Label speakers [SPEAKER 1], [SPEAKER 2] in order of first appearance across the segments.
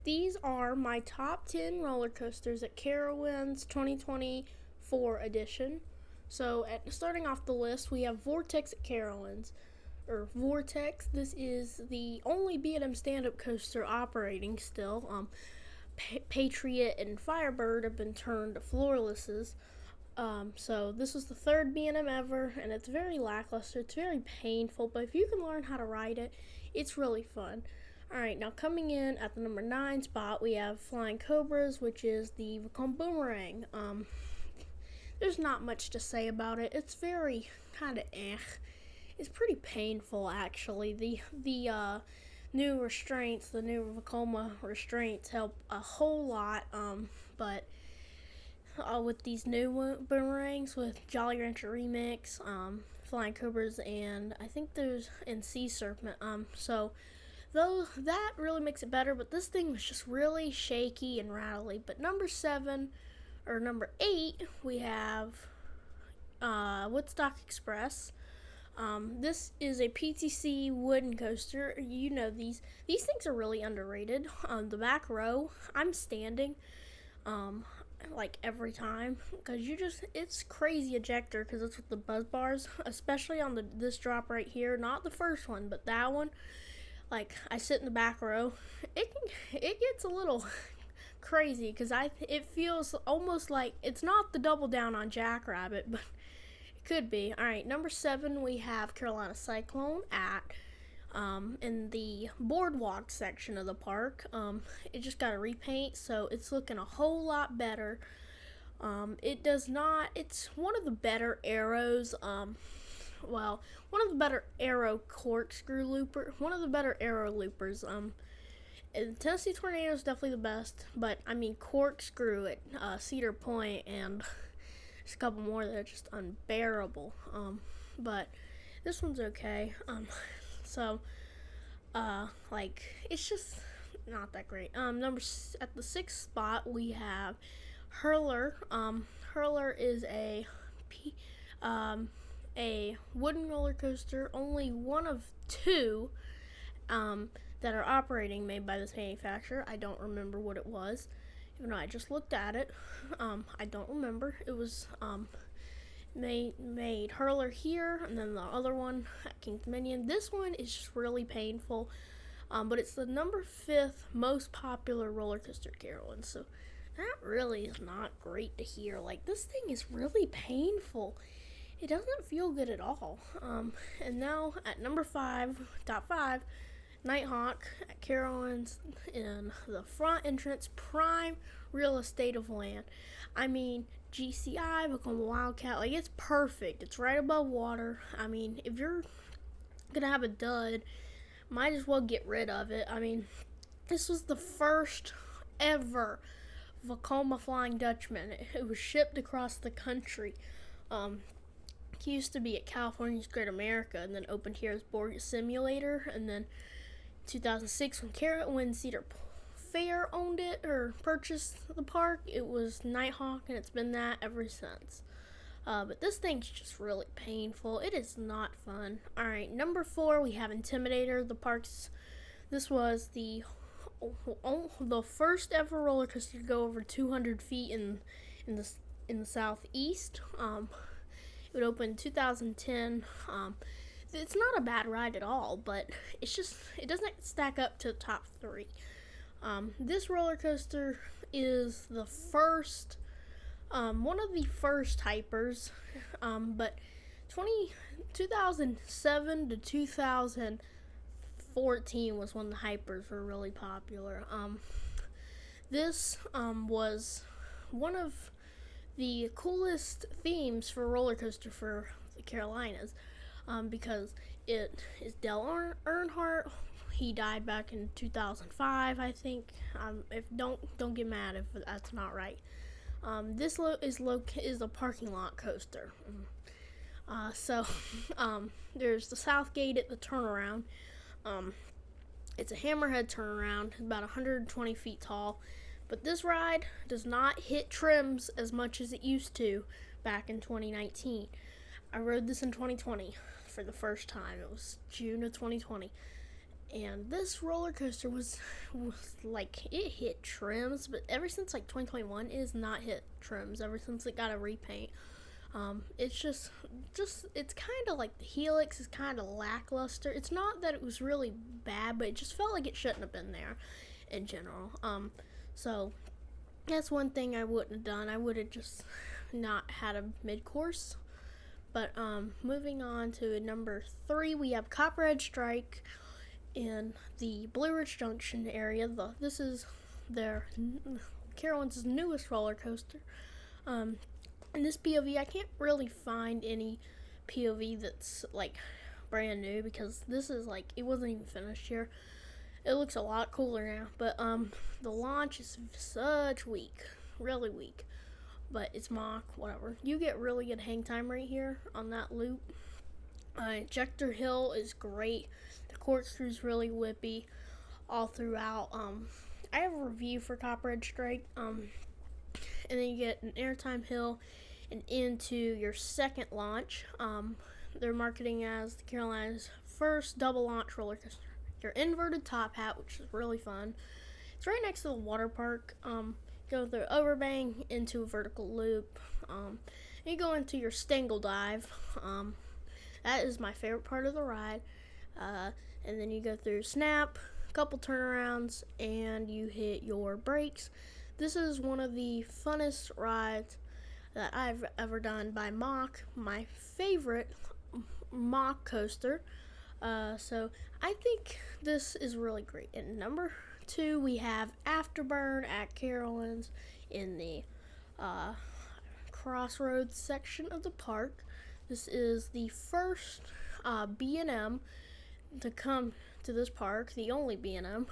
[SPEAKER 1] These are my top 10 roller coasters at Carowinds 2024 edition. So, starting off the list, we have Vortex at Carowinds. Vortex, this is the only B&M stand-up coaster operating still. Patriot and Firebird have been turned floorlesses. So this was the third B&M ever, and it's very lackluster. It's very painful, but if you can learn how to ride it, it's really fun. Alright, now coming in at the number 9 spot, we have Flying Cobras, which is the Vacom Boomerang. There's not much to say about it. It's very kind of It's pretty painful, actually. The new restraints, the new Vacoma restraints help a whole lot, but with these new boomerangs with Jolly Rancher Remix, Flying Cobras, and I think there's Sea Serpent. So though that really makes it better, but this thing was just really shaky and rattly. But number 8, we have Woodstock Express. This is a PTC wooden coaster. You know these things are really underrated. The back row, I'm standing. Like every time, because it's crazy ejector, because it's with the buzz bars, especially on this drop right here, not the first one, but that one. Like, I sit in the back row, it gets a little crazy, because it feels almost like it's not the double down on Jackrabbit, but it could be. Alright, number 7, we have Carolina Cyclone at in the boardwalk section of the park. It just got a repaint, so it's looking a whole lot better. It's one of the better arrows, one of the better arrow corkscrew looper, one of the better arrow loopers. Tennessee Tornado is definitely the best, but I mean corkscrew at Cedar Point, and there's a couple more that are just unbearable. But this one's okay. So, it's just not that great. At the 6th spot, we have Hurler. Hurler is a wooden roller coaster, only one of 2, that are operating, made by this manufacturer. I don't remember what it was, even though I just looked at it. I don't remember. It was, made Hurler here, and then the other one at King's Dominion. This one is just really painful, but it's the number 5th most popular roller coaster at Carowinds, so that really is not great to hear. Like, this thing is really painful. It doesn't feel good at all. And now at number 5, top 5, Nighthawk at Carowinds, in the front entrance, prime real estate of land. I mean, GCI, become a Wildcat, like, it's perfect. It's right above water. I mean, if you're gonna have a dud, might as well get rid of it. I mean, this was the first ever Vacoma Flying Dutchman. It was shipped across the country. It used to be at California's Great America, and then opened here as Board Simulator, and then 2006, when Carowinds Cedar Fair owned it or purchased the park, it was Nighthawk, and it's been that ever since. But this thing's just really painful. It is not fun. Alright, number 4, we have Intimidator. This was the first ever roller coaster to go over 200 feet in the southeast. It would open in 2010. It's not a bad ride at all, but it doesn't stack up to the top 3. This roller coaster is the first, one of the first hypers, but 2007 to 2014 was when the hypers were really popular. This was one of the coolest themes for a roller coaster for the Carolinas, because it is Dale Earnhardt. He died back in 2005, I think. If don't get mad if that's not right. This is a parking lot coaster. There's the south gate at the turnaround. It's a hammerhead turnaround, about 120 feet tall. But this ride does not hit trims as much as it used to back in 2019. I rode this in 2020 for the first time. It was June of 2020. And this roller coaster was like, it hit trims, but ever since like 2021, it has not hit trims ever since it got a repaint. It's just it's kind of like the Helix is kind of lackluster. It's not that it was really bad, but it just felt like it shouldn't have been there in general. So that's one thing I wouldn't have done. I would have just not had a mid-course. But moving on to number 3, we have Copperhead Strike in the Blue Ridge Junction area. This is their Carowinds' newest roller coaster. In this POV, I can't really find any POV that's like brand new, because this is like, it wasn't even finished here. It looks a lot cooler now, but the launch is such weak, really weak. But it's mock, whatever. You get really good hang time right here on that loop. Ejector Hill is great. The corkscrew's really whippy all throughout. I have a review for Copperhead Strike. And then you get an airtime hill and into your second launch. They're marketing as the Carolina's first double launch roller coaster. Your inverted top hat, which is really fun. It's right next to the water park. Go through overbang into a vertical loop. And you go into your Stangle dive. That is my favorite part of the ride. And then you go through snap, a couple turnarounds, and you hit your brakes. This is one of the funnest rides that I've ever done by Mach, my favorite Mach coaster. So I think this is really great. And number 2, we have Afterburn at Carowinds in the Crossroads section of the park. This is the first B&M to come to this park, the only B&M.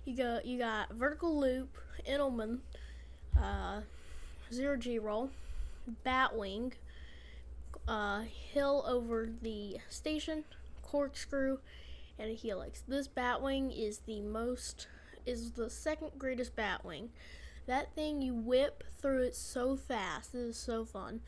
[SPEAKER 1] You got vertical loop, Engelmann, 0G roll, Batwing, hill over the station, corkscrew, and a Helix. This Batwing is the second greatest Batwing. That thing, you whip through it so fast. It is so fun.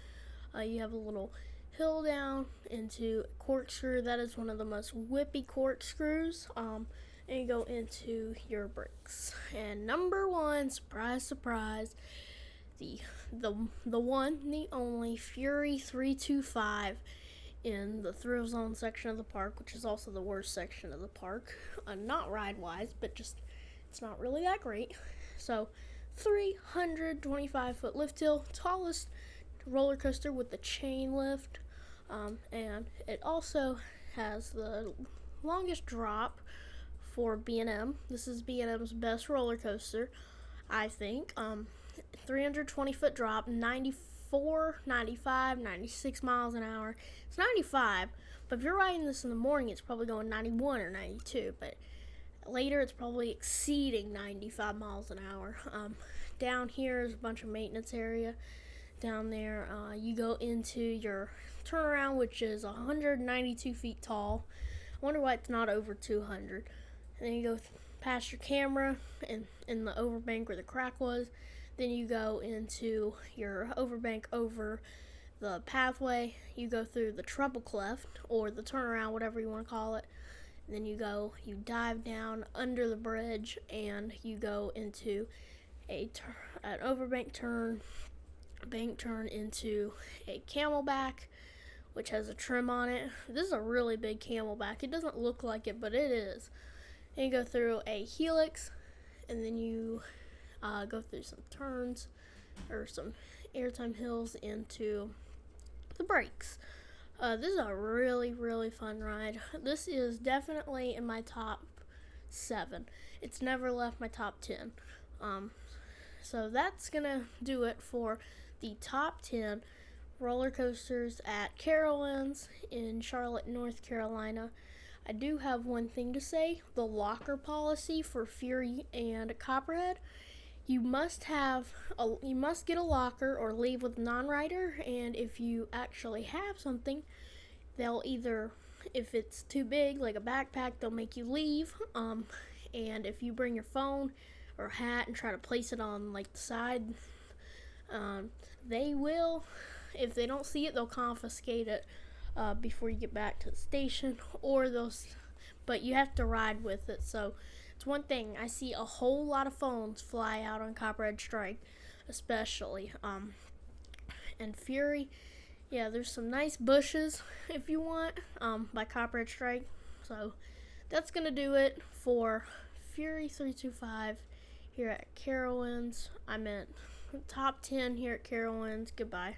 [SPEAKER 1] You have a little hill down into corkscrew. That is one of the most whippy corkscrews. And you go into your brakes. And number 1, surprise, surprise, the one, the only Fury 325 in the Thrill Zone section of the park, which is also the worst section of the park. Not ride-wise, but just, it's not really that great. So, 325-foot lift hill, tallest roller coaster with the chain lift. And it also has the longest drop for B&M. This is B&M's best roller coaster, I think. 320-foot drop, 94, 95, 96 miles an hour. It's 95, but if you're riding this in the morning, it's probably going 91 or 92, but later it's probably exceeding 95 miles an hour. Down here is a bunch of maintenance area. Down there, you go into your turnaround, which is 192 feet tall. I wonder why it's not over 200. And then you go past your camera and in the overbank where the crack was. Then you go into your overbank over the pathway. You go through the treble cleft, or the turnaround, whatever you want to call it. And then you dive down under the bridge, and you go into an overbank turn, bank turn into a camelback, which has a trim on it. This is a really big camelback. It doesn't look like it, but it is. And you go through a Helix, and then you go through some turns or some airtime hills into the brakes. This is a really, really fun ride. This is definitely in my top 7. It's never left my top 10. So that's gonna do it for the top 10 roller coasters at Carowinds in Charlotte, North Carolina. I do have one thing to say. The locker policy for Fury and Copperhead. You must get a locker or leave with non-rider, and if you actually have something, they'll either, if it's too big, like a backpack, they'll make you leave. And if you bring your phone or hat and try to place it on like the side, they will, if they don't see it, they'll confiscate it before you get back to the station, or they'll but you have to ride with it. So it's one thing. I see a whole lot of phones fly out on Copperhead Strike, especially. And Fury, yeah, there's some nice bushes if you want by Copperhead Strike. So that's gonna do it for Fury 325 here at Carowinds. I meant top 10 here at Carowinds. Goodbye.